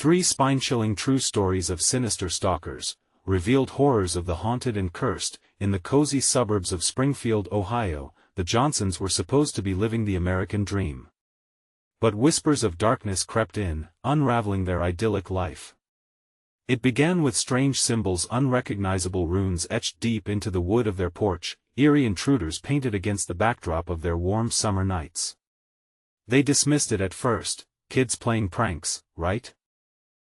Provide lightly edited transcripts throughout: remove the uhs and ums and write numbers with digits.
3 spine-chilling true stories of sinister stalkers, revealed horrors of the haunted and cursed. In the cozy suburbs of Springfield, Ohio, the Johnsons were supposed to be living the American dream. But whispers of darkness crept in, unraveling their idyllic life. It began with strange symbols, unrecognizable runes etched deep into the wood of their porch, eerie intruders painted against the backdrop of their warm summer nights. They dismissed it at first, kids playing pranks, right?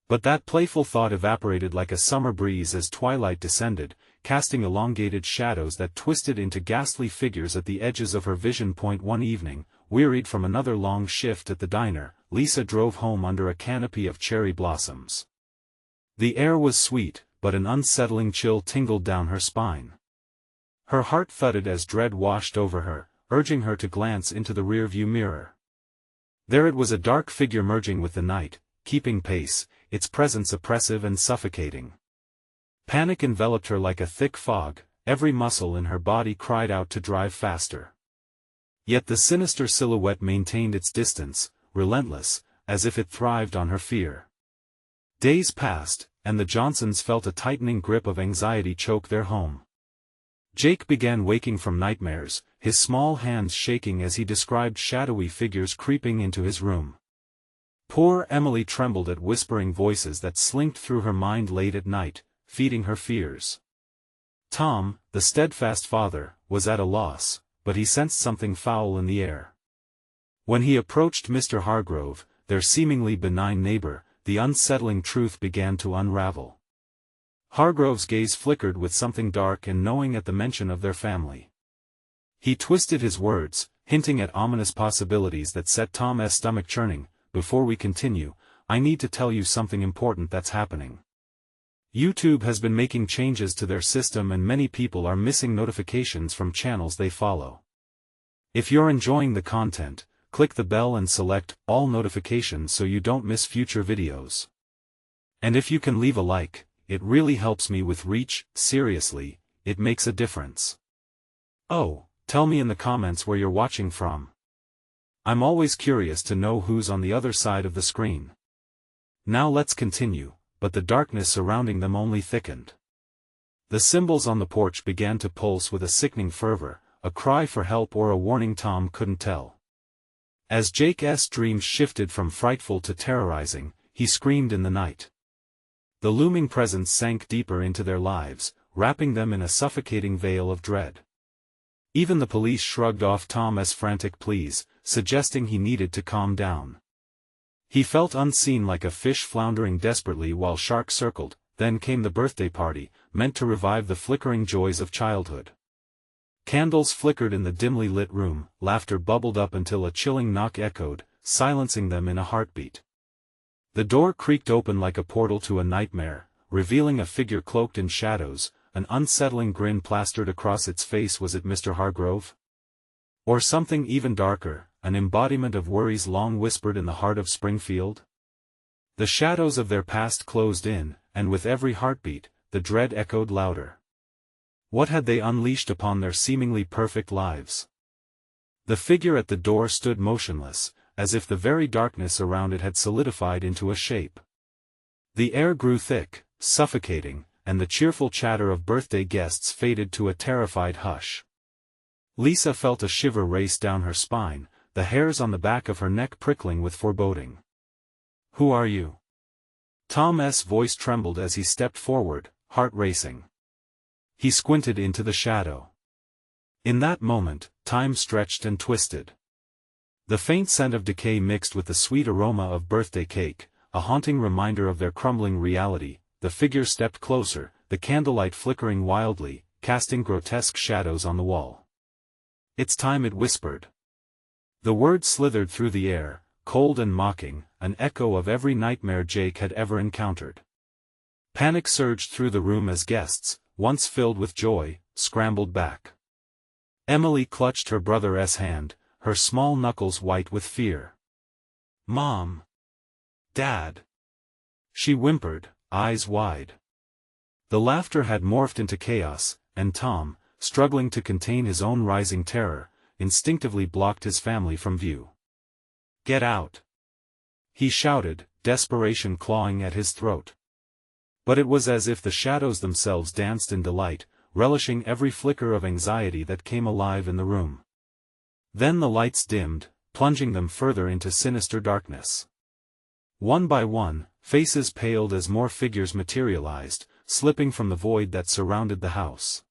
But that playful thought evaporated like a summer breeze as twilight descended, casting elongated shadows that twisted into ghastly figures at the edges of her vision point. One evening, wearied from another long shift at the diner, Lisa drove home under a canopy of cherry blossoms. The air was sweet, but an unsettling chill tingled down her spine. Her heart thudded as dread washed over her, urging her to glance into the rearview mirror. There it was, a dark figure merging with the night, keeping pace, its presence oppressive and suffocating. Panic enveloped her like a thick fog, every muscle in her body cried out to drive faster. Yet the sinister silhouette maintained its distance, relentless, as if it thrived on her fear. Days passed, and the Johnsons felt a tightening grip of anxiety choke their home. Jake began waking from nightmares, his small hands shaking as he described shadowy figures creeping into his room. Poor Emily trembled at whispering voices that slinked through her mind late at night, feeding her fears. Tom, the steadfast father, was at a loss, but he sensed something foul in the air. When he approached Mr. Hargrove, their seemingly benign neighbor, the unsettling truth began to unravel. Hargrove's gaze flickered with something dark and knowing at the mention of their family. He twisted his words, hinting at ominous possibilities that set Tom's stomach churning. Before we continue, I need to tell you something important that's happening. YouTube has been making changes to their system and many people are missing notifications from channels they follow. If you're enjoying the content, click the bell and select all notifications so you don't miss future videos. And if you can leave a like, it really helps me with reach. Seriously, it makes a difference. Oh, tell me in the comments where you're watching from. I'm always curious to know who's on the other side of the screen. Now let's continue, but the darkness surrounding them only thickened. The symbols on the porch began to pulse with a sickening fervor, a cry for help or a warning Tom couldn't tell. As Jake's dreams shifted from frightful to terrorizing, he screamed in the night. The looming presence sank deeper into their lives, wrapping them in a suffocating veil of dread. Even the police shrugged off Tom's frantic pleas, suggesting he needed to calm down. He felt unseen like a fish floundering desperately while sharks circled. Then came the birthday party, meant to revive the flickering joys of childhood. Candles flickered in the dimly lit room, laughter bubbled up until a chilling knock echoed, silencing them in a heartbeat. The door creaked open like a portal to a nightmare, revealing a figure cloaked in shadows, an unsettling grin plastered across its face. Was it Mr. Hargrove? Or something even darker, an embodiment of worries long whispered in the heart of Springfield? The shadows of their past closed in, and with every heartbeat, the dread echoed louder. What had they unleashed upon their seemingly perfect lives? The figure at the door stood motionless, as if the very darkness around it had solidified into a shape. The air grew thick, suffocating, and the cheerful chatter of birthday guests faded to a terrified hush. Lisa felt a shiver race down her spine, the hairs on the back of her neck prickling with foreboding. "Who are you?" Tom's voice trembled as he stepped forward, heart racing. He squinted into the shadow. In that moment, time stretched and twisted. The faint scent of decay mixed with the sweet aroma of birthday cake, a haunting reminder of their crumbling reality. The figure stepped closer, the candlelight flickering wildly, casting grotesque shadows on the wall. "It's time," it whispered. The words slithered through the air, cold and mocking, an echo of every nightmare Jake had ever encountered. Panic surged through the room as guests, once filled with joy, scrambled back. Emily clutched her brother's hand, her small knuckles white with fear. "Mom! Dad!" she whimpered, eyes wide. The laughter had morphed into chaos, and Tom, struggling to contain his own rising terror, instinctively blocked his family from view. "Get out!" he shouted, desperation clawing at his throat. But it was as if the shadows themselves danced in delight, relishing every flicker of anxiety that came alive in the room. Then the lights dimmed, plunging them further into sinister darkness. One by one, faces paled as more figures materialized, slipping from the void that surrounded the house.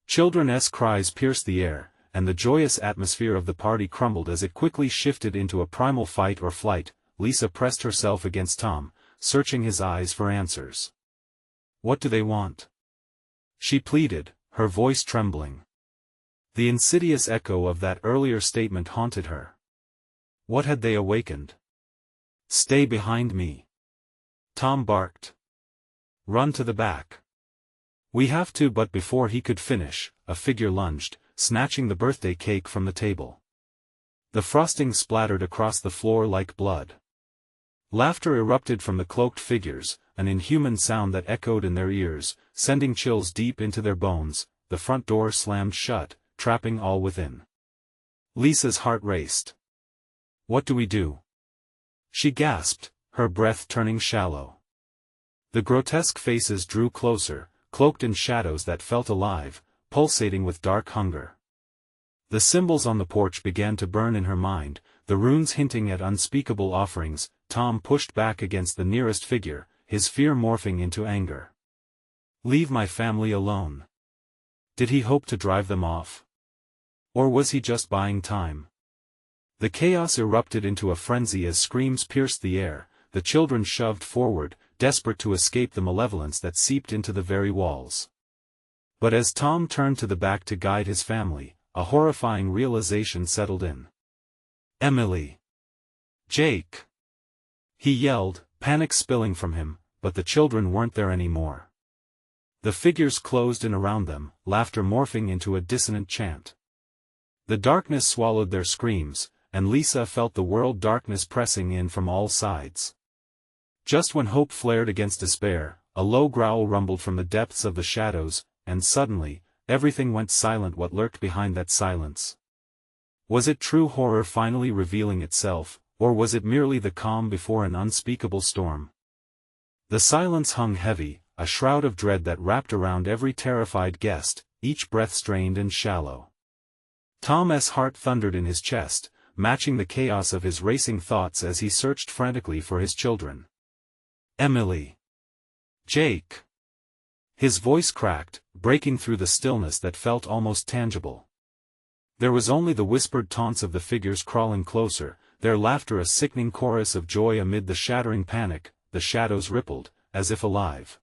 Children's cries pierced the air, and the joyous atmosphere of the party crumbled as it quickly shifted into a primal fight or flight. Lisa pressed herself against Tom, searching his eyes for answers. "What do they want?" she pleaded, her voice trembling. The insidious echo of that earlier statement haunted her. What had they awakened? "Stay behind me," Tom barked. "Run to the back. We have to." But before he could finish, a figure lunged, snatching the birthday cake from the table. The frosting splattered across the floor like blood. Laughter erupted from the cloaked figures, an inhuman sound that echoed in their ears, sending chills deep into their bones. The front door slammed shut, trapping all within. Lisa's heart raced. "What do we do?" she gasped, her breath turning shallow. The grotesque faces drew closer, cloaked in shadows that felt alive, pulsating with dark hunger. The symbols on the porch began to burn in her mind, the runes hinting at unspeakable offerings. Tom pushed back against the nearest figure, his fear morphing into anger. Leave my family alone. Did he hope to drive them off? Or was he just buying time? The chaos erupted into a frenzy as screams pierced the air, the children shoved forward, desperate to escape the malevolence that seeped into the very walls. But as Tom turned to the back to guide his family, a horrifying realization settled in. "Emily! Jake!" he yelled, panic spilling from him, but the children weren't there anymore. The figures closed in around them, laughter morphing into a dissonant chant. The darkness swallowed their screams, and Lisa felt the world darkness pressing in from all sides. Just when hope flared against despair, a low growl rumbled from the depths of the shadows, and suddenly, everything went silent. What lurked behind that silence? Was it true horror finally revealing itself, or was it merely the calm before an unspeakable storm? The silence hung heavy, a shroud of dread that wrapped around every terrified guest, each breath strained and shallow. Tom's heart thundered in his chest, matching the chaos of his racing thoughts as he searched frantically for his children. "Emily! Jake!" His voice cracked, breaking through the stillness that felt almost tangible. There was only the whispered taunts of the figures crawling closer, their laughter a sickening chorus of joy amid the shattering panic. The shadows rippled, as if alive.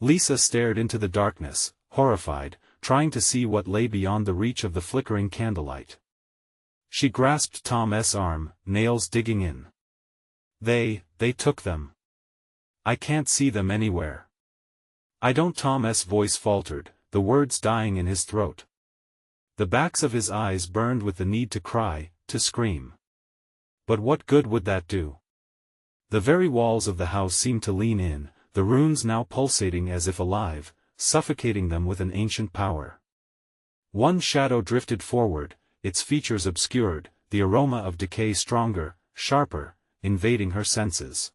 Lisa stared into the darkness, horrified, trying to see what lay beyond the reach of the flickering candlelight. She grasped Tom's arm, nails digging in. They took them. I can't see them anywhere. I don't." Tom's voice faltered, the words dying in his throat. The backs of his eyes burned with the need to cry, to scream. But what good would that do? The very walls of the house seemed to lean in, the runes now pulsating as if alive, suffocating them with an ancient power. One shadow drifted forward, its features obscured, the aroma of decay stronger, sharper, invading her senses.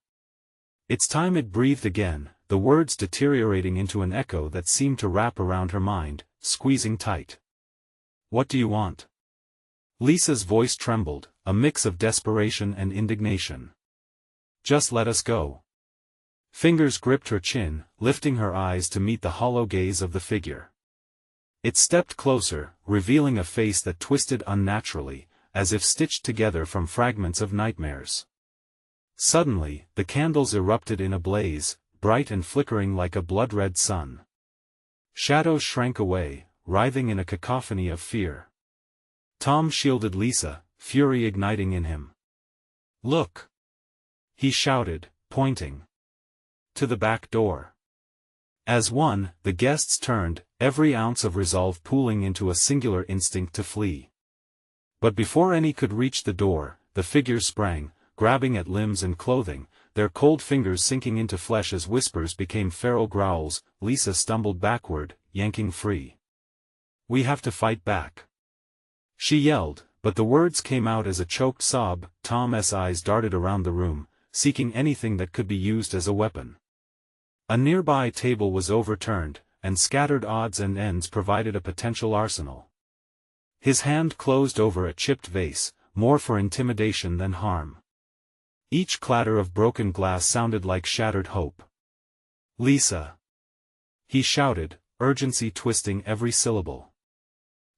"It's time," it breathed again, the words deteriorating into an echo that seemed to wrap around her mind, squeezing tight. "What do you want?" Lisa's voice trembled, a mix of desperation and indignation. "Just let us go." Fingers gripped her chin, lifting her eyes to meet the hollow gaze of the figure. It stepped closer, revealing a face that twisted unnaturally, as if stitched together from fragments of nightmares. Suddenly, the candles erupted in a blaze, bright and flickering like a blood-red sun. Shadows shrank away, writhing in a cacophony of fear. Tom shielded Lisa, fury igniting in him. "Look!" he shouted, pointing to the back door. As one, the guests turned, every ounce of resolve pooling into a singular instinct to flee. But before any could reach the door, the figures sprang, grabbing at limbs and clothing, their cold fingers sinking into flesh as whispers became feral growls. Lisa stumbled backward, yanking free. "We have to fight back," she yelled, but the words came out as a choked sob. Tom's eyes darted around the room, seeking anything that could be used as a weapon. A nearby table was overturned, and scattered odds and ends provided a potential arsenal. His hand closed over a chipped vase, more for intimidation than harm. Each clatter of broken glass sounded like shattered hope. "Lisa!" he shouted, urgency twisting every syllable.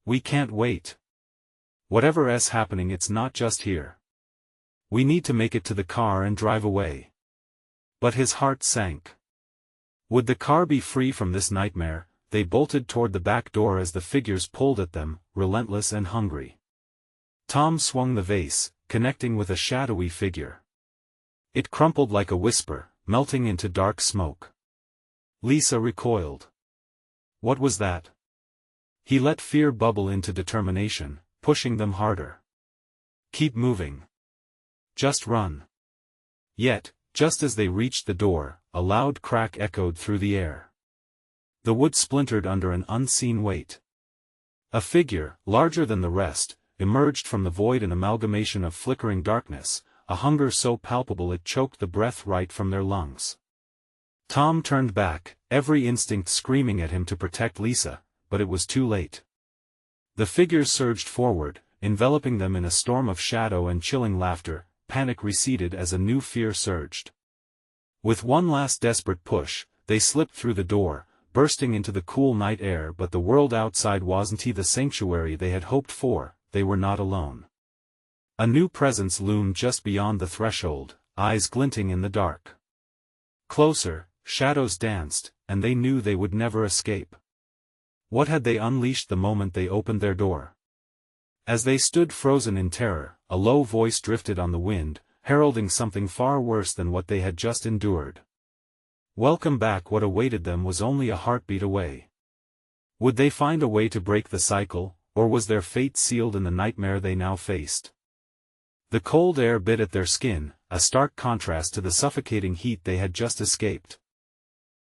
"We can't wait. Whatever's happening, it's not just here. We need to make it to the car and drive away." But his heart sank. Would the car be free from this nightmare? They bolted toward the back door as the figures pulled at them, relentless and hungry. Tom swung the vase, connecting with a shadowy figure. It crumpled like a whisper, melting into dark smoke. Lisa recoiled. What was that? He let fear bubble into determination, pushing them harder. "Keep moving. Just run." Yet, just as they reached the door, a loud crack echoed through the air. The wood splintered under an unseen weight. A figure, larger than the rest, emerged from the void, an amalgamation of flickering darkness, a hunger so palpable it choked the breath right from their lungs. Tom turned back, every instinct screaming at him to protect Lisa, but it was too late. The figures surged forward, enveloping them in a storm of shadow and chilling laughter. Panic receded as a new fear surged. With one last desperate push, they slipped through the door, bursting into the cool night air, but the world outside wasn't the sanctuary they had hoped for. They were not alone. A new presence loomed just beyond the threshold, eyes glinting in the dark. Closer, shadows danced, and they knew they would never escape. What had they unleashed the moment they opened their door? As they stood frozen in terror, a low voice drifted on the wind, heralding something far worse than what they had just endured. Welcome back. What awaited them was only a heartbeat away. Would they find a way to break the cycle, or was their fate sealed in the nightmare they now faced? The cold air bit at their skin, a stark contrast to the suffocating heat they had just escaped.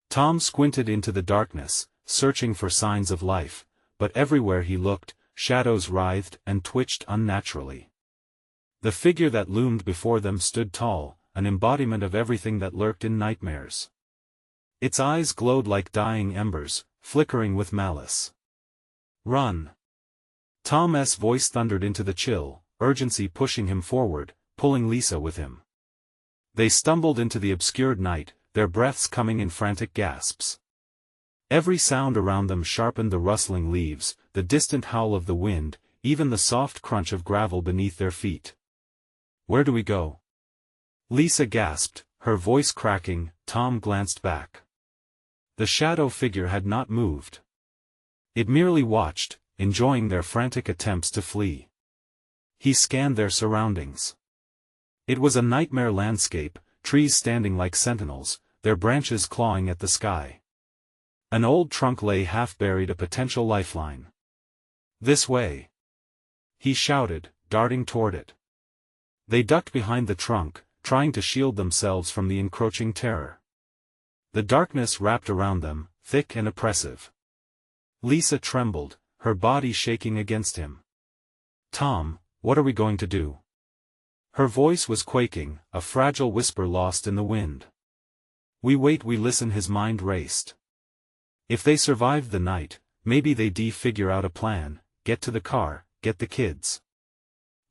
Tom squinted into the darkness, searching for signs of life, but everywhere he looked, shadows writhed and twitched unnaturally. The figure that loomed before them stood tall, an embodiment of everything that lurked in nightmares. Its eyes glowed like dying embers, flickering with malice. "Run!" Tom's voice thundered into the chill, urgency pushing him forward, pulling Lisa with him. They stumbled into the obscured night, their breaths coming in frantic gasps. Every sound around them sharpened: the rustling leaves, the distant howl of the wind, even the soft crunch of gravel beneath their feet. "Where do we go?" Lisa gasped, her voice cracking. Tom glanced back. The shadow figure had not moved. It merely watched, enjoying their frantic attempts to flee. He scanned their surroundings. It was a nightmare landscape, trees standing like sentinels, their branches clawing at the sky. An old trunk lay half buried, a potential lifeline. "This way!" he shouted, darting toward it. They ducked behind the trunk, trying to shield themselves from the encroaching terror. The darkness wrapped around them, thick and oppressive. Lisa trembled, her body shaking against him. "Tom, what are we going to do?" Her voice was quaking, a fragile whisper lost in the wind. "We wait, we listen." His mind raced. If they survived the night, maybe they'd figure out a plan, get to the car, get the kids.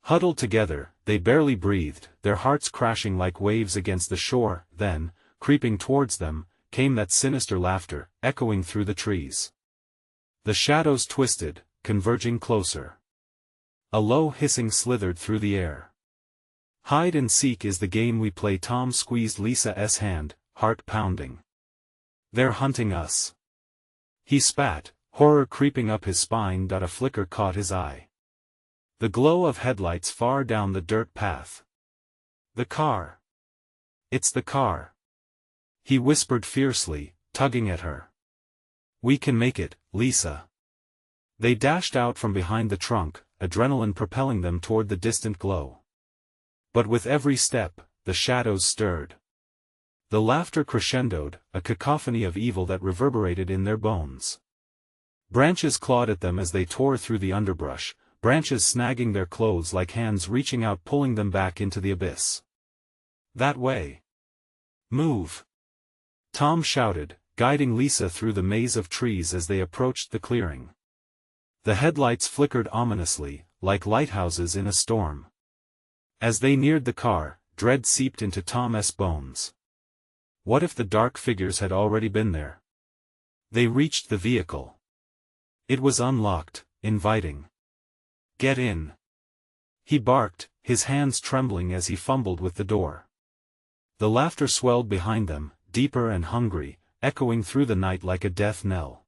Huddled together, they barely breathed, their hearts crashing like waves against the shore. Then, creeping towards them, came that sinister laughter, echoing through the trees. The shadows twisted, converging closer. A low hissing slithered through the air. "Hide and seek is the game we play." Tom squeezed Lisa's hand, heart pounding. "They're hunting us." He spat, horror creeping up his spine. A flicker caught his eye. The glow of headlights far down the dirt path. "The car! It's the car!" he whispered fiercely, tugging at her. "We can make it, Lisa." They dashed out from behind the trunk, adrenaline propelling them toward the distant glow. But with every step, the shadows stirred. The laughter crescendoed, a cacophony of evil that reverberated in their bones. Branches clawed at them as they tore through the underbrush, branches snagging their clothes like hands reaching out, pulling them back into the abyss. That way. Move. Tom shouted, guiding Lisa through the maze of trees as they approached the clearing. The headlights flickered ominously, like lighthouses in a storm. As they neared the car, dread seeped into Tom's bones. What if the dark figures had already been there? They reached the vehicle. It was unlocked, inviting. "Get in!" he barked, his hands trembling as he fumbled with the door. The laughter swelled behind them, deeper and hungry, echoing through the night like a death knell.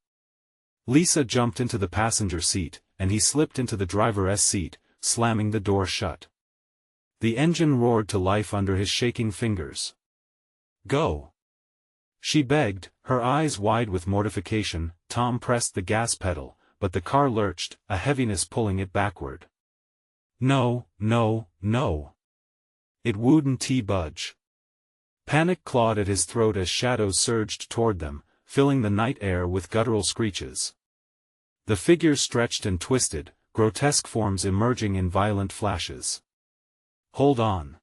Lisa jumped into the passenger seat, and he slipped into the driver's seat, slamming the door shut. The engine roared to life under his shaking fingers. "Go!" she begged, her eyes wide with mortification. Tom pressed the gas pedal, but the car lurched, a heaviness pulling it backward. "No, no, no." It wouldn't budge. Panic clawed at his throat as shadows surged toward them, filling the night air with guttural screeches. The figures stretched and twisted, grotesque forms emerging in violent flashes. "Hold on!"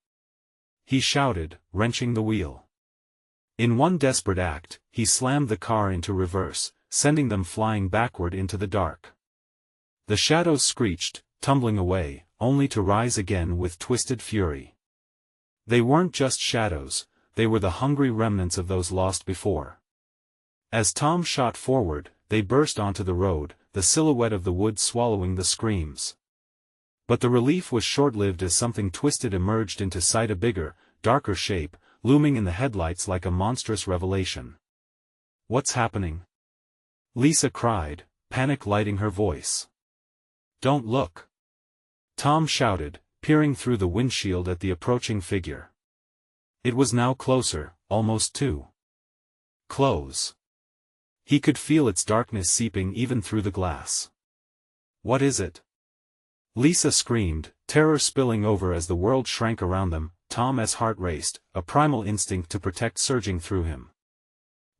he shouted, wrenching the wheel. In one desperate act, he slammed the car into reverse, sending them flying backward into the dark. The shadows screeched, tumbling away, only to rise again with twisted fury. They weren't just shadows, they were the hungry remnants of those lost before. As Tom shot forward, they burst onto the road, the silhouette of the woods swallowing the screams. But the relief was short-lived as something twisted emerged into sight, a bigger, darker shape, looming in the headlights like a monstrous revelation. "What's happening?" Lisa cried, panic lighting her voice. "Don't look!" Tom shouted, peering through the windshield at the approaching figure. It was now closer, almost too close. He could feel its darkness seeping even through the glass. "What is it?" Lisa screamed, terror spilling over as the world shrank around them. Tom's heart raced, a primal instinct to protect surging through him.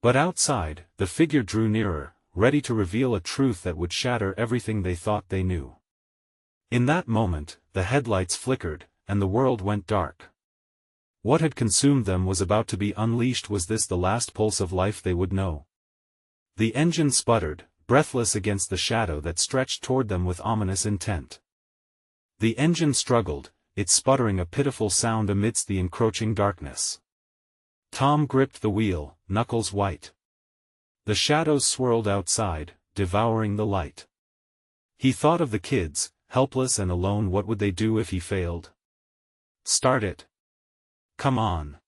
But outside, the figure drew nearer, ready to reveal a truth that would shatter everything they thought they knew. In that moment, the headlights flickered, and the world went dark. What had consumed them was about to be unleashed. Was this the last pulse of life they would know? The engine sputtered, breathless against the shadow that stretched toward them with ominous intent. The engine struggled, its sputtering a pitiful sound amidst the encroaching darkness. Tom gripped the wheel, knuckles white. The shadows swirled outside, devouring the light. He thought of the kids, helpless and alone. What would they do if he failed? "Start it. Come on,"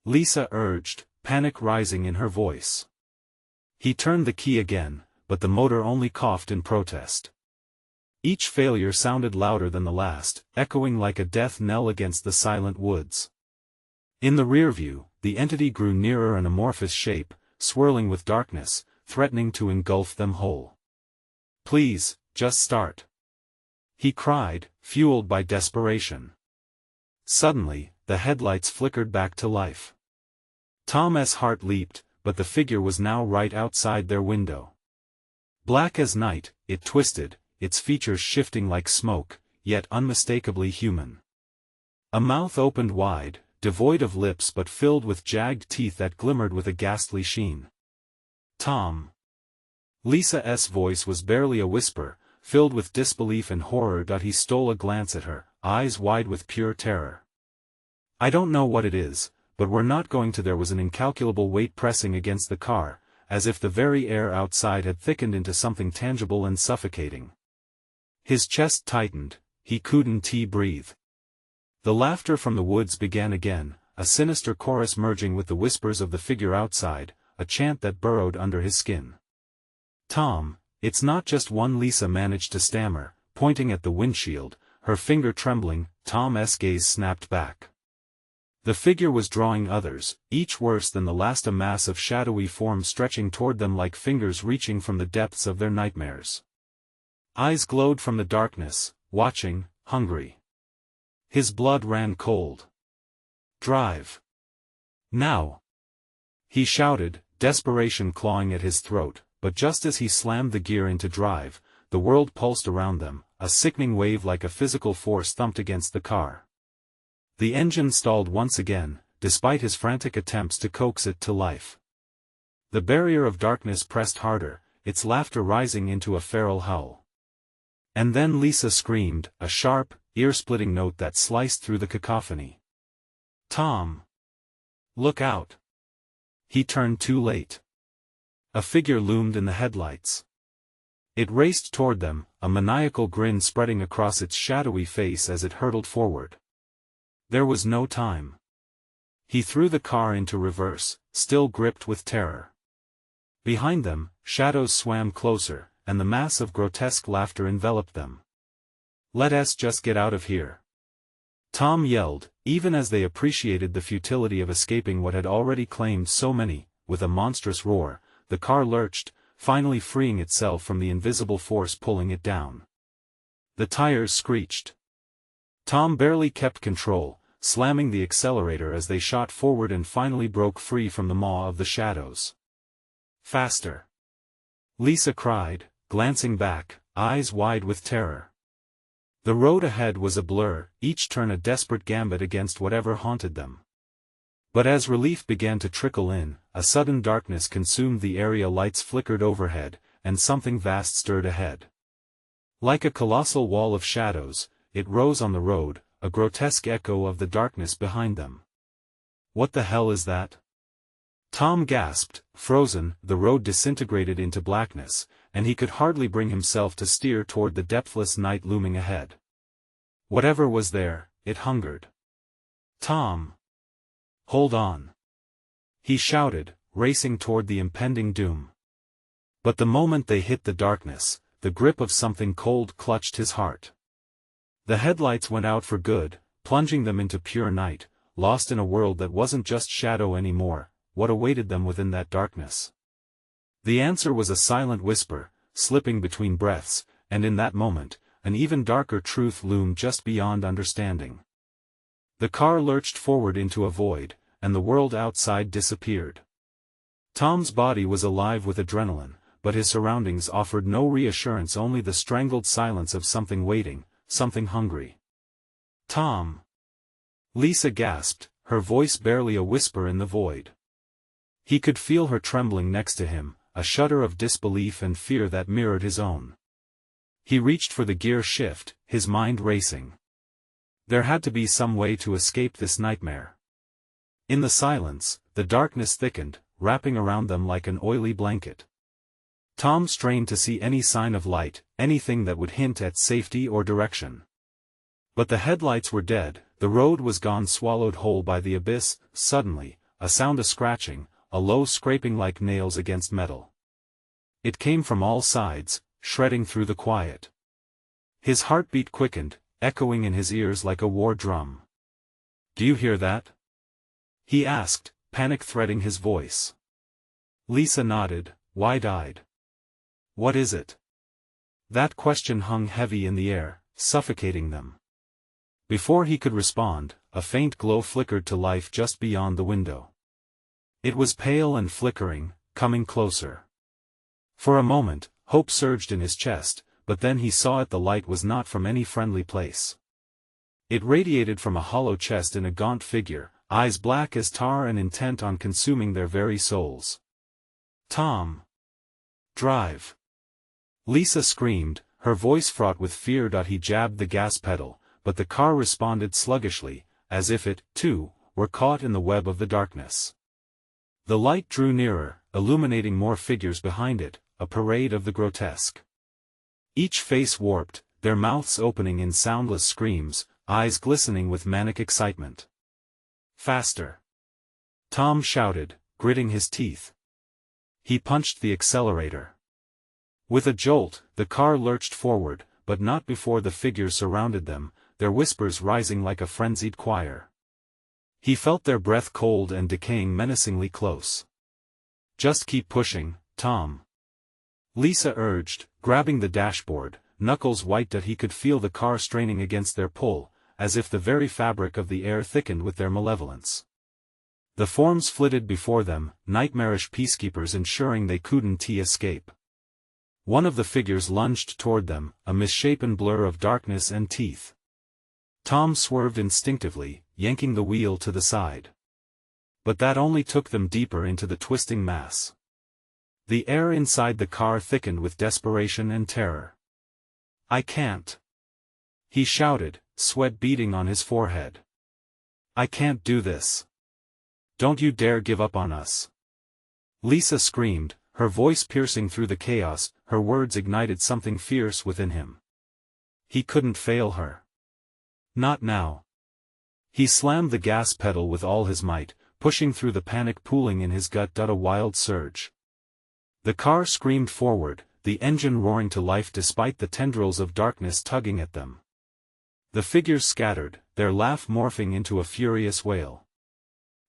Lisa urged, panic rising in her voice. He turned the key again, but the motor only coughed in protest. Each failure sounded louder than the last, echoing like a death knell against the silent woods. In the rearview, the entity grew nearer, an amorphous shape, swirling with darkness, threatening to engulf them whole. "Please, just start," he cried, fueled by desperation. Suddenly, the headlights flickered back to life. Tom's heart leaped, but the figure was now right outside their window. Black as night, it twisted, its features shifting like smoke, yet unmistakably human. A mouth opened wide, devoid of lips but filled with jagged teeth that glimmered with a ghastly sheen. "Tom." Lisa's voice was barely a whisper, filled with disbelief and horror. He stole a glance at her, eyes wide with pure terror. "I don't know what it is, but we're not going to." There was an incalculable weight pressing against the car, as if the very air outside had thickened into something tangible and suffocating. His chest tightened, he couldn't breathe. The laughter from the woods began again, a sinister chorus merging with the whispers of the figure outside, a chant that burrowed under his skin. "Tom, it's not just one," Lisa managed to stammer, pointing at the windshield, her finger trembling. Tom's gaze snapped back. The figure was drawing others, each worse than the last, a mass of shadowy forms stretching toward them like fingers reaching from the depths of their nightmares. Eyes glowed from the darkness, watching, hungry. His blood ran cold. "Drive. Now!" he shouted, desperation clawing at his throat, but just as he slammed the gear into drive, the world pulsed around them, a sickening wave like a physical force thumped against the car. The engine stalled once again, despite his frantic attempts to coax it to life. The barrier of darkness pressed harder, its laughter rising into a feral howl. And then Lisa screamed, a sharp, ear-splitting note that sliced through the cacophony. "Tom! Look out!" He turned too late. A figure loomed in the headlights. It raced toward them, a maniacal grin spreading across its shadowy face as it hurtled forward. There was no time. He threw the car into reverse, still gripped with terror. Behind them, shadows swam closer, and the mass of grotesque laughter enveloped them. "Let us just get out of here," Tom yelled, even as they appreciated the futility of escaping what had already claimed so many. With a monstrous roar, the car lurched, finally freeing itself from the invisible force pulling it down. The tires screeched. Tom barely kept control, slamming the accelerator as they shot forward and finally broke free from the maw of the shadows. "Faster!" Lisa cried, glancing back, eyes wide with terror. The road ahead was a blur, each turn a desperate gambit against whatever haunted them. But as relief began to trickle in, a sudden darkness consumed the area. Lights flickered overhead, and something vast stirred ahead. Like a colossal wall of shadows, it rose on the road, a grotesque echo of the darkness behind them. "What the hell is that?" Tom gasped, frozen. The road disintegrated into blackness, and he could hardly bring himself to steer toward the depthless night looming ahead. Whatever was there, it hungered. "Tom! Hold on!" he shouted, racing toward the impending doom. But the moment they hit the darkness, the grip of something cold clutched his heart. The headlights went out for good, plunging them into pure night, lost in a world that wasn't just shadow anymore. What awaited them within that darkness? The answer was a silent whisper, slipping between breaths, and in that moment, an even darker truth loomed just beyond understanding. The car lurched forward into a void, and the world outside disappeared. Tom's body was alive with adrenaline, but his surroundings offered no reassurance, only the strangled silence of something waiting, something hungry. "Tom!" Lisa gasped, her voice barely a whisper in the void. He could feel her trembling next to him, a shudder of disbelief and fear that mirrored his own. He reached for the gear shift, his mind racing. There had to be some way to escape this nightmare. In the silence, the darkness thickened, wrapping around them like an oily blanket. Tom strained to see any sign of light, anything that would hint at safety or direction. But the headlights were dead, the road was gone, swallowed whole by the abyss. Suddenly, a sound of scratching, a low scraping like nails against metal. It came from all sides, shredding through the quiet. His heartbeat quickened, echoing in his ears like a war drum. "Do you hear that?" he asked, panic threading his voice. Lisa nodded, wide-eyed. "What is it?" That question hung heavy in the air, suffocating them. Before he could respond, a faint glow flickered to life just beyond the window. It was pale and flickering, coming closer. For a moment, hope surged in his chest, but then he saw it. The light was not from any friendly place. It radiated from a hollow chest in a gaunt figure, eyes black as tar and intent on consuming their very souls. "Tom! Drive!" Lisa screamed, her voice fraught with fear. He jabbed the gas pedal, but the car responded sluggishly, as if it, too, were caught in the web of the darkness. The light drew nearer, illuminating more figures behind it, a parade of the grotesque. Each face warped, their mouths opening in soundless screams, eyes glistening with manic excitement. "Faster!" Tom shouted, gritting his teeth. He punched the accelerator. With a jolt, the car lurched forward, but not before the figures surrounded them, their whispers rising like a frenzied choir. He felt their breath cold and decaying, menacingly close. "Just keep pushing, Tom," Lisa urged, grabbing the dashboard, knuckles white. He could feel the car straining against their pull, as if the very fabric of the air thickened with their malevolence. The forms flitted before them, nightmarish peacekeepers ensuring they couldn't escape. One of the figures lunged toward them, a misshapen blur of darkness and teeth. Tom swerved instinctively, yanking the wheel to the side. But that only took them deeper into the twisting mass. The air inside the car thickened with desperation and terror. "I can't!" he shouted, sweat beading on his forehead. "I can't do this. Don't you dare give up on us!" Lisa screamed, her voice piercing through the chaos. Her words ignited something fierce within him. He couldn't fail her. Not now. He slammed the gas pedal with all his might, pushing through the panic pooling in his gut. A wild surge. The car screamed forward, the engine roaring to life despite the tendrils of darkness tugging at them. The figures scattered, their laugh morphing into a furious wail.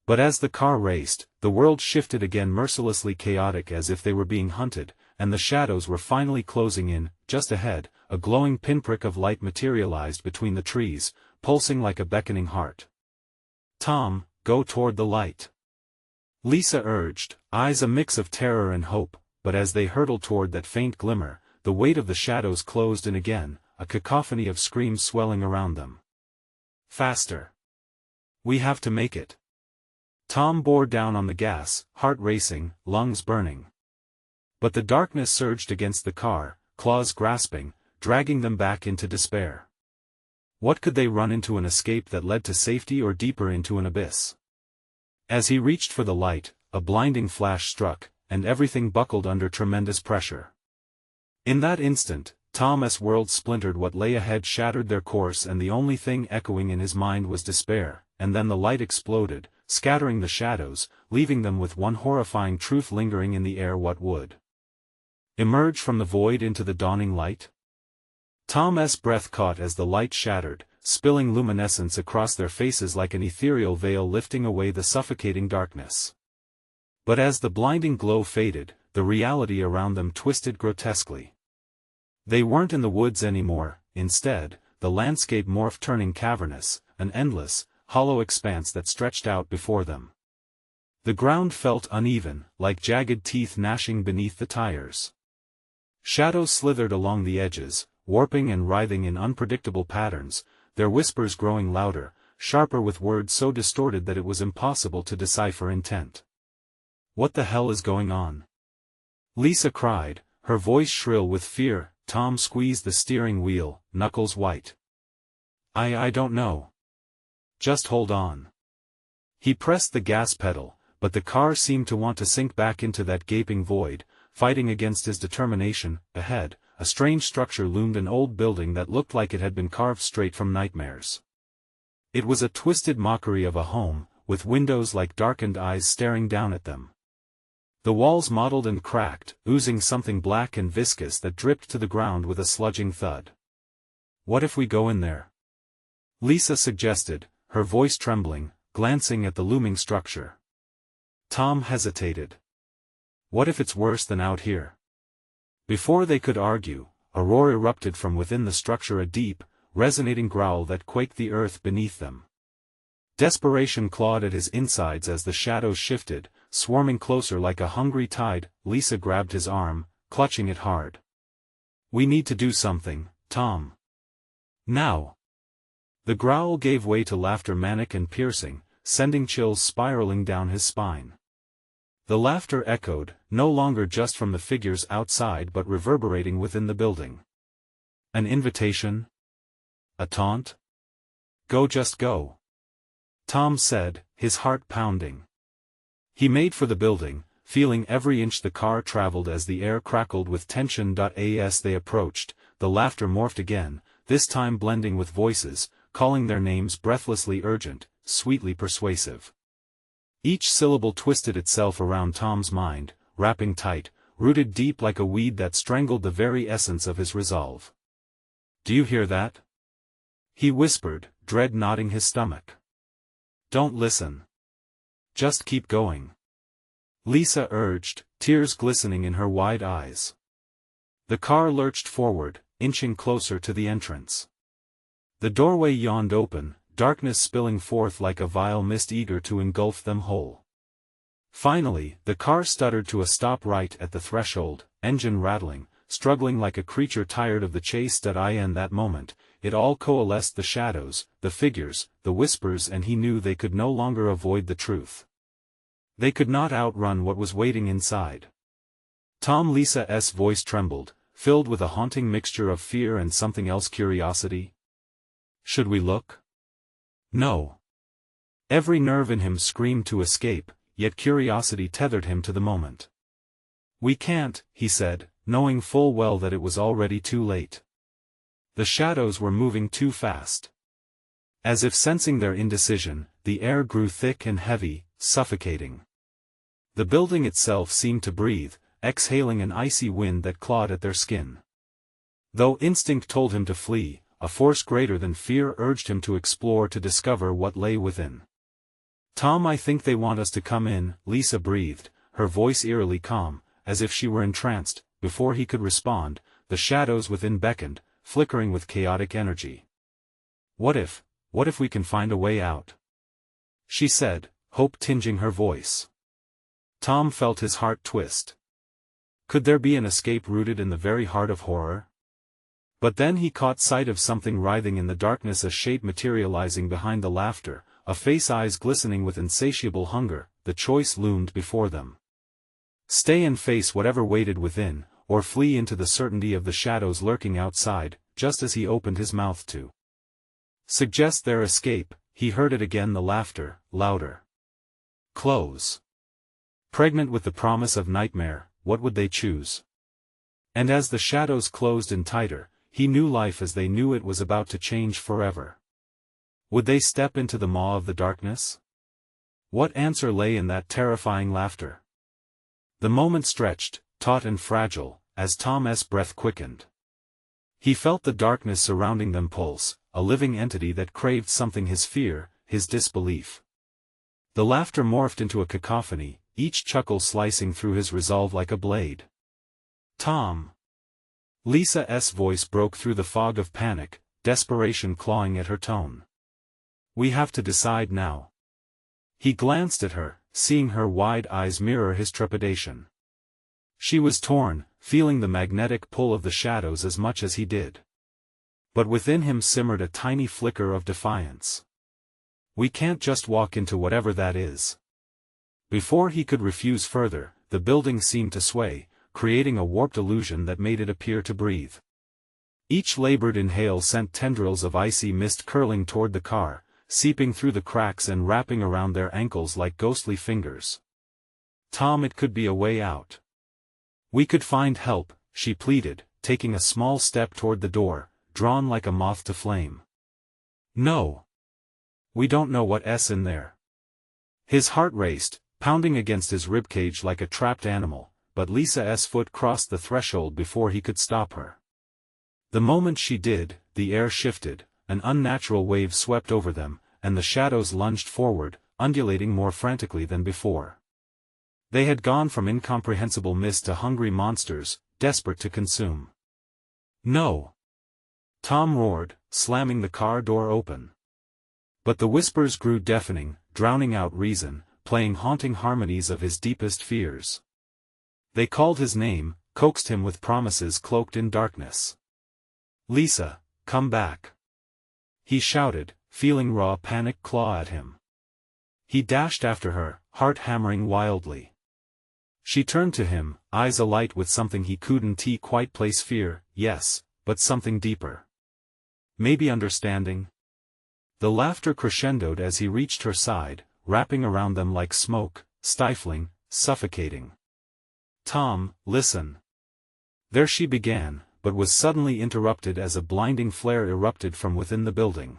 But as the car raced, the world shifted again, mercilessly chaotic, as if they were being hunted, and the shadows were finally closing in. Just ahead, a glowing pinprick of light materialized between the trees, pulsing like a beckoning heart. "Tom, go toward the light," Lisa urged, eyes a mix of terror and hope. But as they hurtled toward that faint glimmer, the weight of the shadows closed in again, a cacophony of screams swelling around them. "Faster! We have to make it!" Tom bore down on the gas, heart racing, lungs burning. But the darkness surged against the car, claws grasping, dragging them back into despair. What could they run into? An escape that led to safety, or deeper into an abyss? As he reached for the light, a blinding flash struck, and everything buckled under tremendous pressure. In that instant, Tom's world splintered. What lay ahead shattered their course, and the only thing echoing in his mind was despair. And then the light exploded, scattering the shadows, leaving them with one horrifying truth lingering in the air. What would emerge from the void into the dawning light? Tom's breath caught as the light shattered, spilling luminescence across their faces like an ethereal veil lifting away the suffocating darkness. But as the blinding glow faded, the reality around them twisted grotesquely. They weren't in the woods anymore. Instead, the landscape morphed, turning cavernous, an endless, hollow expanse that stretched out before them. The ground felt uneven, like jagged teeth gnashing beneath the tires. Shadows slithered along the edges, warping and writhing in unpredictable patterns, their whispers growing louder, sharper, with words so distorted that it was impossible to decipher intent. "What the hell is going on?" Lisa cried, her voice shrill with fear. Tom squeezed the steering wheel, knuckles white. I don't know. Just hold on." He pressed the gas pedal, but the car seemed to want to sink back into that gaping void, fighting against his determination. Ahead, a strange structure loomed, an old building that looked like it had been carved straight from nightmares. It was a twisted mockery of a home, with windows like darkened eyes staring down at them. The walls mottled and cracked, oozing something black and viscous that dripped to the ground with a sludging thud. "What if we go in there?" Lisa suggested, her voice trembling, glancing at the looming structure. Tom hesitated. "What if it's worse than out here?" Before they could argue, a roar erupted from within the structure, a deep, resonating growl that quaked the earth beneath them. Desperation clawed at his insides as the shadows shifted, swarming closer like a hungry tide. Lisa grabbed his arm, clutching it hard. "We need to do something, Tom. Now." The growl gave way to laughter, manic and piercing, sending chills spiraling down his spine. The laughter echoed, no longer just from the figures outside but reverberating within the building. An invitation? A taunt? "Go, just go," Tom said, his heart pounding. He made for the building, feeling every inch the car traveled as the air crackled with tension. As they approached, the laughter morphed again, this time blending with voices, calling their names, breathlessly urgent, sweetly persuasive. Each syllable twisted itself around Tom's mind, wrapping tight, rooted deep like a weed that strangled the very essence of his resolve. "Do you hear that?" he whispered, dread knotting his stomach. "Don't listen. Just keep going," Lisa urged, tears glistening in her wide eyes. The car lurched forward, inching closer to the entrance. The doorway yawned open, darkness spilling forth like a vile mist eager to engulf them whole. Finally, the car stuttered to a stop right at the threshold, engine rattling, struggling like a creature tired of the chase. In that moment, it all coalesced: the shadows, the figures, the whispers, and he knew they could no longer avoid the truth. They could not outrun what was waiting inside. Lisa's voice trembled, filled with a haunting mixture of fear and something else: curiosity. Should we look? No. Every nerve in him screamed to escape, yet curiosity tethered him to the moment. We can't, he said, knowing full well that it was already too late. The shadows were moving too fast. As if sensing their indecision, the air grew thick and heavy, suffocating. The building itself seemed to breathe, exhaling an icy wind that clawed at their skin. Though instinct told him to flee, a force greater than fear urged him to explore, to discover what lay within. Tom, I think they want us to come in, Lisa breathed, her voice eerily calm, as if she were entranced. Before he could respond, the shadows within beckoned, flickering with chaotic energy. What if we can find a way out? She said, hope tinging her voice. Tom felt his heart twist. Could there be an escape rooted in the very heart of horror? But then he caught sight of something writhing in the darkness, a shape materializing behind the laughter, a face, eyes glistening with insatiable hunger. The choice loomed before them. Stay and face whatever waited within, or flee into the certainty of the shadows lurking outside. Just as he opened his mouth to suggest their escape, he heard it again, the laughter, louder. Close. Pregnant with the promise of nightmare, what would they choose? And as the shadows closed in tighter, he knew life as they knew it was about to change forever. Would they step into the maw of the darkness? What answer lay in that terrifying laughter? The moment stretched, taut and fragile, as Tom's breath quickened. He felt the darkness surrounding them pulse, a living entity that craved something: his fear, his disbelief. The laughter morphed into a cacophony, each chuckle slicing through his resolve like a blade. Tom. Lisa's voice broke through the fog of panic, desperation clawing at her tone. We have to decide now. He glanced at her, seeing her wide eyes mirror his trepidation. She was torn, feeling the magnetic pull of the shadows as much as he did. But within him simmered a tiny flicker of defiance. We can't just walk into whatever that is. Before he could refuse further, the building seemed to sway, creating a warped illusion that made it appear to breathe. Each labored inhale sent tendrils of icy mist curling toward the car, seeping through the cracks and wrapping around their ankles like ghostly fingers. Tom, it could be a way out. We could find help, she pleaded, taking a small step toward the door, drawn like a moth to flame. No. We don't know what's in there. His heart raced, pounding against his ribcage like a trapped animal, but Lisa's foot crossed the threshold before he could stop her. The moment she did, the air shifted, an unnatural wave swept over them, and the shadows lunged forward, undulating more frantically than before. They had gone from incomprehensible mist to hungry monsters, desperate to consume. No! Tom roared, slamming the car door open. But the whispers grew deafening, drowning out reason, playing haunting harmonies of his deepest fears. They called his name, coaxed him with promises cloaked in darkness. Lisa, come back. He shouted, feeling raw panic claw at him. He dashed after her, heart hammering wildly. She turned to him, eyes alight with something he couldn't quite place: fear, yes, but something deeper. Maybe understanding? The laughter crescendoed as he reached her side, wrapping around them like smoke, stifling, suffocating. Tom, listen. There she began, but was suddenly interrupted as a blinding flare erupted from within the building.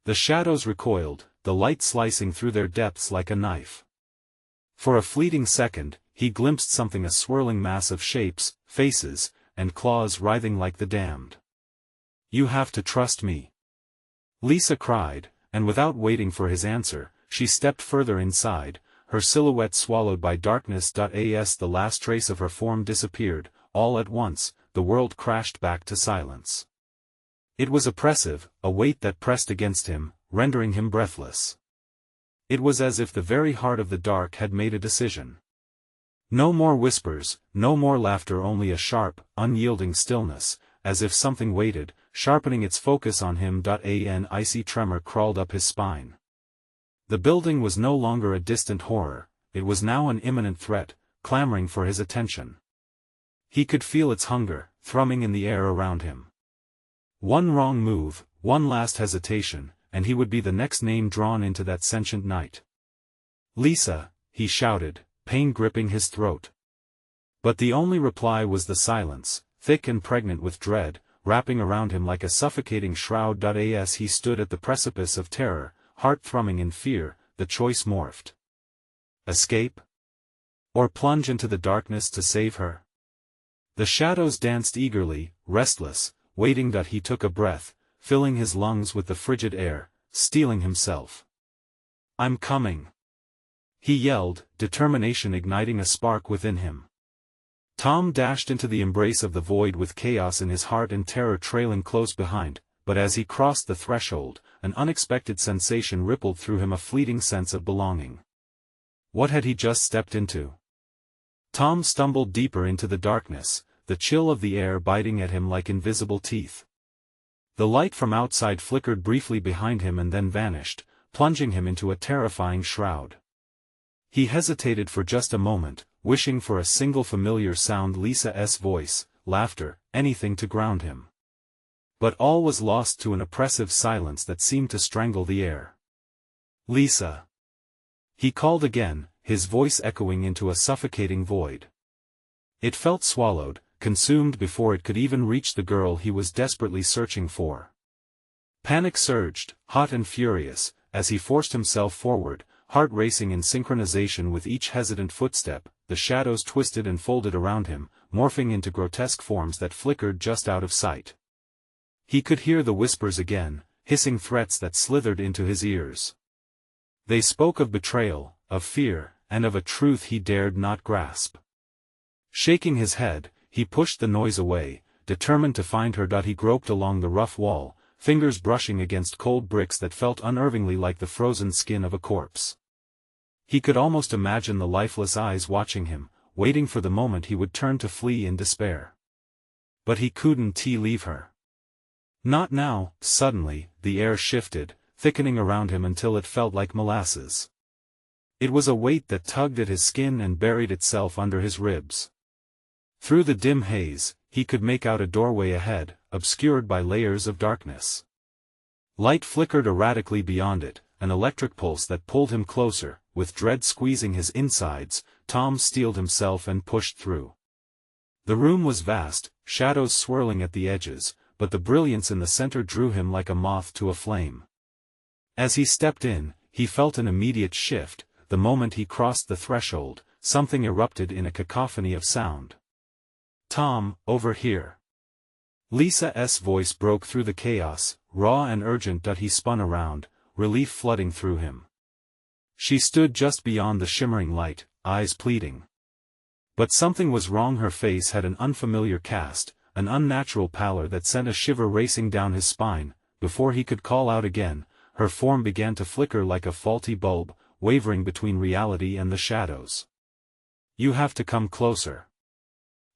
The shadows recoiled, the light slicing through their depths like a knife. For a fleeting second, he glimpsed something: a swirling mass of shapes, faces, and claws writhing like the damned. You have to trust me. Lisa cried, and without waiting for his answer, she stepped further inside, her silhouette swallowed by darkness. As the last trace of her form disappeared, all at once, the world crashed back to silence. It was oppressive, a weight that pressed against him, rendering him breathless. It was as if the very heart of the dark had made a decision. No more whispers, no more laughter, only a sharp, unyielding stillness, as if something waited, sharpening its focus on him. An icy tremor crawled up his spine. The building was no longer a distant horror, it was now an imminent threat, clamoring for his attention. He could feel its hunger, thrumming in the air around him. One wrong move, one last hesitation, and he would be the next name drawn into that sentient night. "Lisa," he shouted, pain gripping his throat. But the only reply was the silence, thick and pregnant with dread, wrapping around him like a suffocating shroud. As he stood at the precipice of terror, heart thrumming in fear, the choice morphed. Escape? Or plunge into the darkness to save her? The shadows danced eagerly, restless, waiting. He took a breath, filling his lungs with the frigid air, steeling himself. "I'm coming!" he yelled, determination igniting a spark within him. Tom dashed into the embrace of the void with chaos in his heart and terror trailing close behind, but as he crossed the threshold, an unexpected sensation rippled through him, a fleeting sense of belonging. What had he just stepped into? Tom stumbled deeper into the darkness, the chill of the air biting at him like invisible teeth. The light from outside flickered briefly behind him and then vanished, plunging him into a terrifying shroud. He hesitated for just a moment, wishing for a single familiar sound, Lisa's voice, laughter, anything to ground him. But all was lost to an oppressive silence that seemed to strangle the air. "Lisa!" he called again, his voice echoing into a suffocating void. It felt swallowed, consumed before it could even reach the girl he was desperately searching for. Panic surged, hot and furious, as he forced himself forward, heart racing in synchronization with each hesitant footstep. The shadows twisted and folded around him, morphing into grotesque forms that flickered just out of sight. He could hear the whispers again, hissing threats that slithered into his ears. They spoke of betrayal, of fear, and of a truth he dared not grasp. Shaking his head, he pushed the noise away, determined to find her. He groped along the rough wall, fingers brushing against cold bricks that felt unnervingly like the frozen skin of a corpse. He could almost imagine the lifeless eyes watching him, waiting for the moment he would turn to flee in despair. But he couldn't leave her. Not now. Suddenly, the air shifted, thickening around him until it felt like molasses. It was a weight that tugged at his skin and buried itself under his ribs. Through the dim haze, he could make out a doorway ahead, obscured by layers of darkness. Light flickered erratically beyond it, an electric pulse that pulled him closer. With dread squeezing his insides, Tom steeled himself and pushed through. The room was vast, shadows swirling at the edges, but the brilliance in the center drew him like a moth to a flame. As he stepped in, he felt an immediate shift. The moment he crossed the threshold, something erupted in a cacophony of sound. "Tom, over here!" Lisa's voice broke through the chaos, raw and urgent. He spun around, relief flooding through him. She stood just beyond the shimmering light, eyes pleading. But something was wrong. Her face had an unfamiliar cast, an unnatural pallor that sent a shiver racing down his spine. Before he could call out again, her form began to flicker like a faulty bulb, wavering between reality and the shadows. "You have to come closer,"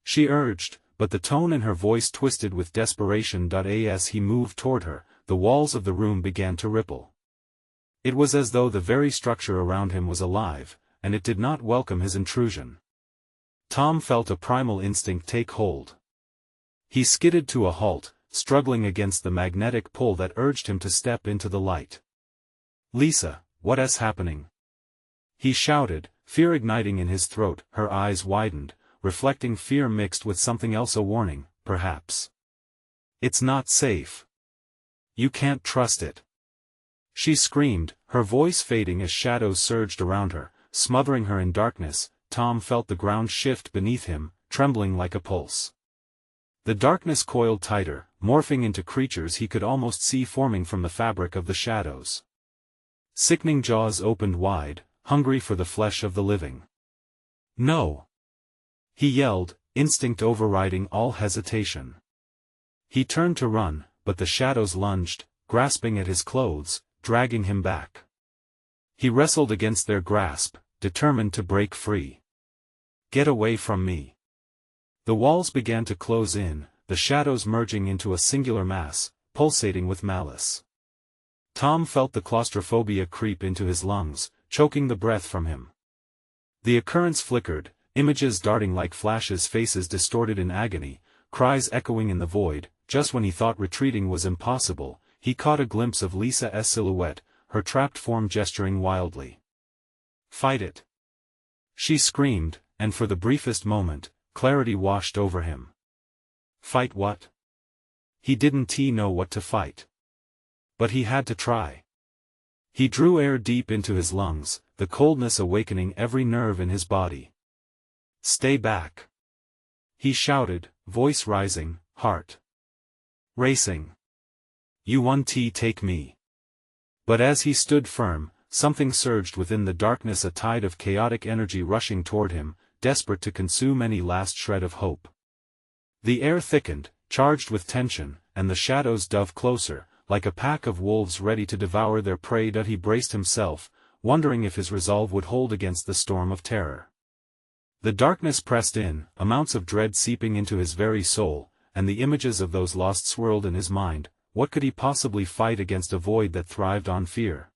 she urged, but the tone in her voice twisted with desperation. As he moved toward her, the walls of the room began to ripple. It was as though the very structure around him was alive, and it did not welcome his intrusion. Tom felt a primal instinct take hold. He skidded to a halt, struggling against the magnetic pull that urged him to step into the light. "Lisa, what is happening?" he shouted, fear igniting in his throat. Her eyes widened, reflecting fear mixed with something else, a warning, perhaps. "It's not safe. You can't trust it," she screamed, her voice fading as shadows surged around her, smothering her in darkness. Tom felt the ground shift beneath him, trembling like a pulse. The darkness coiled tighter, morphing into creatures he could almost see forming from the fabric of the shadows. Sickening jaws opened wide, hungry for the flesh of the living. "No!" he yelled, instinct overriding all hesitation. He turned to run, but the shadows lunged, grasping at his clothes, dragging him back. He wrestled against their grasp, determined to break free. "Get away from me!" The walls began to close in, the shadows merging into a singular mass, pulsating with malice. Tom felt the claustrophobia creep into his lungs, choking the breath from him. The occurrence flickered, images darting like flashes, faces distorted in agony, cries echoing in the void. Just when he thought retreating was impossible, he caught a glimpse of Lisa's silhouette, her trapped form gesturing wildly. "Fight it!" she screamed, and for the briefest moment, clarity washed over him. Fight what? He didn't know what to fight. But he had to try. He drew air deep into his lungs, the coldness awakening every nerve in his body. "Stay back!" he shouted, voice rising, heart racing. "You won't take me." But as he stood firm, something surged within the darkness, a tide of chaotic energy rushing toward him, desperate to consume any last shred of hope. The air thickened, charged with tension, and the shadows dove closer, like a pack of wolves ready to devour their prey. He braced himself, wondering if his resolve would hold against the storm of terror. The darkness pressed in, amounts of dread seeping into his very soul, and the images of those lost swirled in his mind. What could he possibly fight against a void that thrived on fear?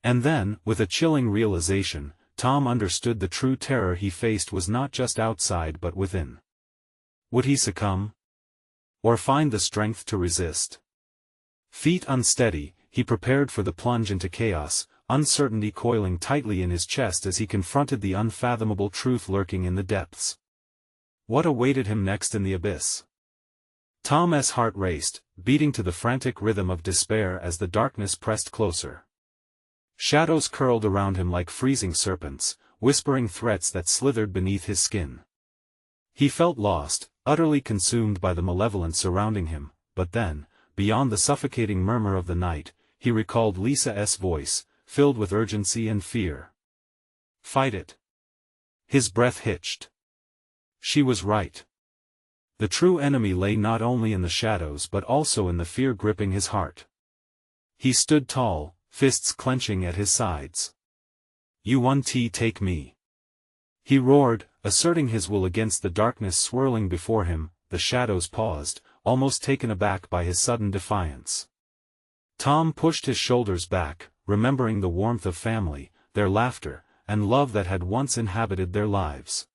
And then, with a chilling realization, Tom understood the true terror he faced was not just outside but within. Would he succumb? Or find the strength to resist? Feet unsteady, he prepared for the plunge into chaos, uncertainty coiling tightly in his chest as he confronted the unfathomable truth lurking in the depths. What awaited him next in the abyss? Tom's heart raced, beating to the frantic rhythm of despair as the darkness pressed closer. Shadows curled around him like freezing serpents, whispering threats that slithered beneath his skin. He felt lost, utterly consumed by the malevolence surrounding him, but then, beyond the suffocating murmur of the night, he recalled Lisa's voice, filled with urgency and fear. "Fight it!" His breath hitched. She was right. The true enemy lay not only in the shadows but also in the fear gripping his heart. He stood tall, fists clenching at his sides. "You won't take me!" he roared, asserting his will against the darkness swirling before him. The shadows paused, almost taken aback by his sudden defiance. Tom pushed his shoulders back, remembering the warmth of family, their laughter, and love that had once inhabited their lives.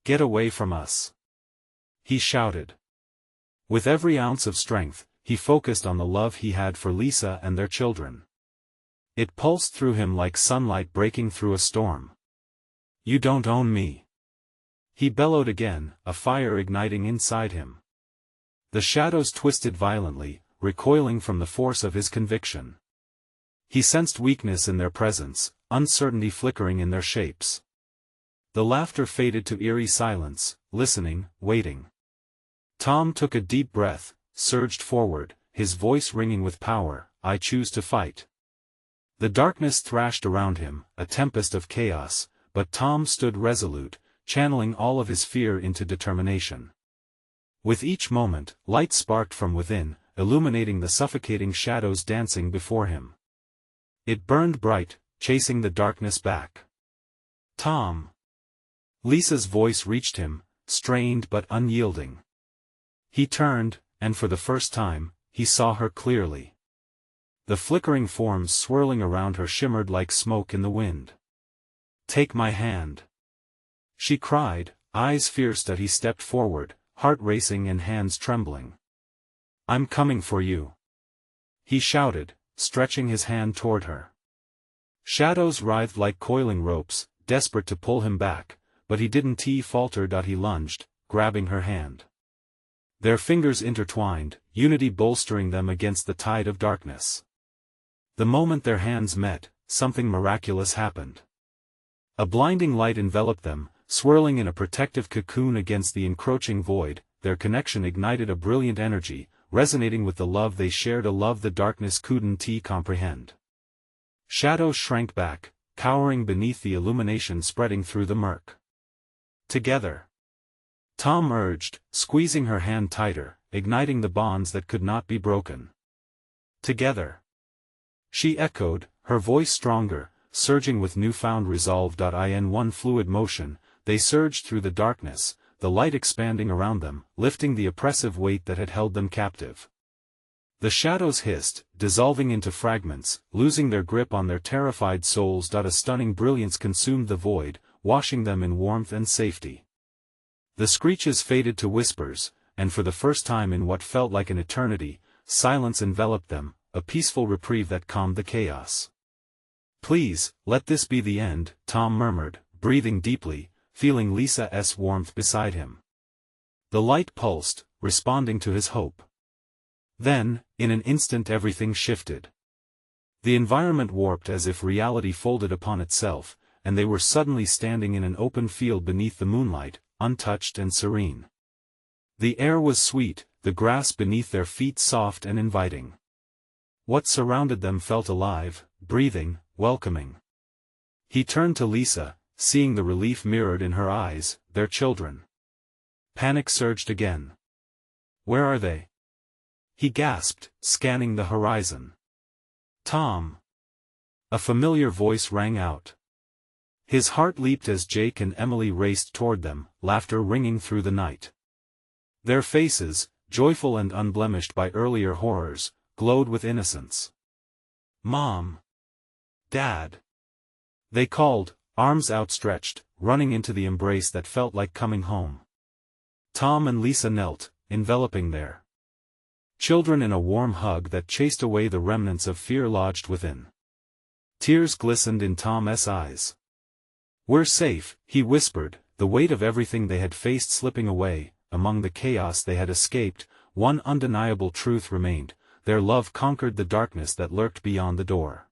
"Get away from us!" he shouted. With every ounce of strength, he focused on the love he had for Lisa and their children. It pulsed through him like sunlight breaking through a storm. "You don't own me!" he bellowed again, a fire igniting inside him. The shadows twisted violently, recoiling from the force of his conviction. He sensed weakness in their presence, uncertainty flickering in their shapes. The laughter faded to eerie silence, listening, waiting. Tom took a deep breath, surged forward, his voice ringing with power. "I choose to fight." The darkness thrashed around him, a tempest of chaos, but Tom stood resolute, channeling all of his fear into determination. With each moment, light sparked from within, illuminating the suffocating shadows dancing before him. It burned bright, chasing the darkness back. "Tom!" Lisa's voice reached him, strained but unyielding. He turned, and for the first time, he saw her clearly. The flickering forms swirling around her shimmered like smoke in the wind. "Take my hand!" she cried, eyes fierce as he stepped forward, heart racing and hands trembling. "I'm coming for you!" he shouted, stretching his hand toward her. Shadows writhed like coiling ropes, desperate to pull him back, but he didn't falter. He lunged, grabbing her hand. Their fingers intertwined, unity bolstering them against the tide of darkness. The moment their hands met, something miraculous happened. A blinding light enveloped them, swirling in a protective cocoon against the encroaching void. Their connection ignited a brilliant energy, resonating with the love they shared, a love the darkness couldn't comprehend. Shadows shrank back, cowering beneath the illumination spreading through the murk. "Together!" Tom urged, squeezing her hand tighter, igniting the bonds that could not be broken. "Together!" she echoed, her voice stronger, surging with newfound resolve. In one fluid motion, they surged through the darkness, the light expanding around them, lifting the oppressive weight that had held them captive. The shadows hissed, dissolving into fragments, losing their grip on their terrified souls. A stunning brilliance consumed the void, washing them in warmth and safety. The screeches faded to whispers, and for the first time in what felt like an eternity, silence enveloped them, a peaceful reprieve that calmed the chaos. "Please, let this be the end," Tom murmured, breathing deeply, feeling Lisa's warmth beside him. The light pulsed, responding to his hope. Then, in an instant everything shifted. The environment warped as if reality folded upon itself, and they were suddenly standing in an open field beneath the moonlight, untouched and serene. The air was sweet, the grass beneath their feet soft and inviting. What surrounded them felt alive, breathing, welcoming. He turned to Lisa, seeing the relief mirrored in her eyes, their children. Panic surged again. "Where are they?" he gasped, scanning the horizon. "Tom!" A familiar voice rang out. His heart leaped as Jake and Emily raced toward them, laughter ringing through the night. Their faces, joyful and unblemished by earlier horrors, glowed with innocence. "Mom! Dad!" they called, arms outstretched, running into the embrace that felt like coming home. Tom and Lisa knelt, enveloping their children in a warm hug that chased away the remnants of fear lodged within. Tears glistened in Tom's eyes. "We're safe," he whispered, the weight of everything they had faced slipping away. Among the chaos they had escaped, one undeniable truth remained: their love conquered the darkness that lurked beyond the door.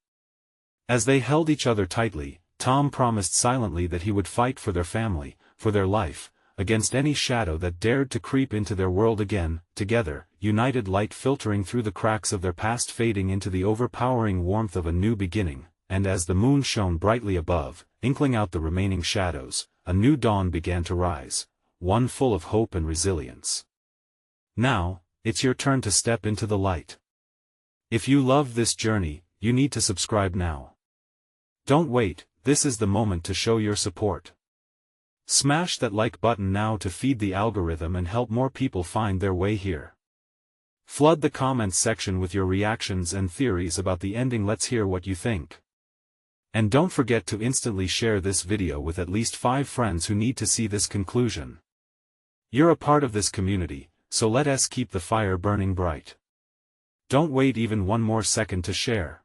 As they held each other tightly, Tom promised silently that he would fight for their family, for their life, against any shadow that dared to creep into their world again. Together, united, light filtering through the cracks of their past fading into the overpowering warmth of a new beginning, and as the moon shone brightly above, inkling out the remaining shadows, a new dawn began to rise, one full of hope and resilience. Now, it's your turn to step into the light. If you loved this journey, you need to subscribe now. Don't wait, this is the moment to show your support. Smash that like button now to feed the algorithm and help more people find their way here. Flood the comments section with your reactions and theories about the ending. Let's hear what you think. And don't forget to instantly share this video with at least 5 friends who need to see this conclusion. You're a part of this community, so let us keep the fire burning bright. Don't wait even one more second to share.